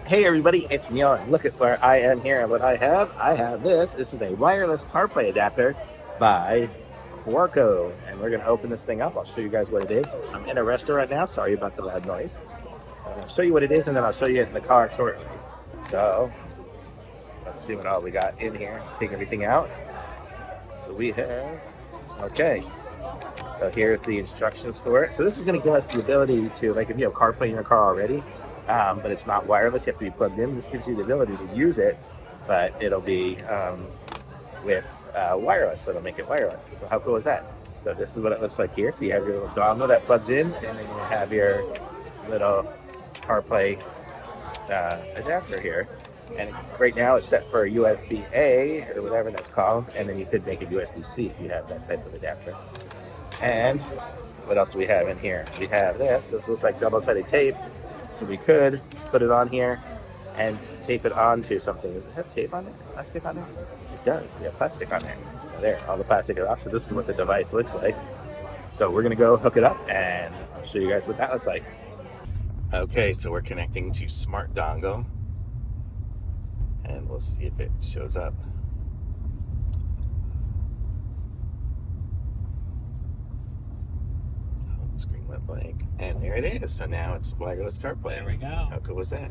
Hey everybody, it's Neil, and look at where I am here and what I have. I have this. This is a wireless CarPlay adapter by Cuarko, and we're going to open this thing up. I'll show you guys what it is. I'm in a restaurant now. Sorry about the loud noise. I'll show you what it is, and then I'll show you it in the car shortly. So let's see what all we got in here. Take everything out. So we have, okay. So here's the instructions for it. So this is going to give us the ability to, like if you have CarPlay in your car already, but it's not wireless, you have to be plugged in. This gives you the ability to use it, but it'll be with wireless, so it'll make it wireless. So how cool is that? So this is what it looks like here. So you have your little dongle that plugs in, and then you have your little CarPlay adapter here. And right now it's set for USB-A or whatever that's called, and then you could make it USB-C if you have that type of adapter. And what else do we have in here? We have this. This looks like double-sided tape, so we could put it on here and tape it onto something. Does it have tape on it? Plastic on it? It does. We have plastic on there. There, all the plastic is off. So this is what the device looks like. So we're gonna go hook it up, and I'll show you guys what that looks like. Okay, so we're connecting to Smart Dongle, and we'll see if it shows up. Screen went blank, and there it is. So now it's wireless CarPlay. There we go. How cool was that?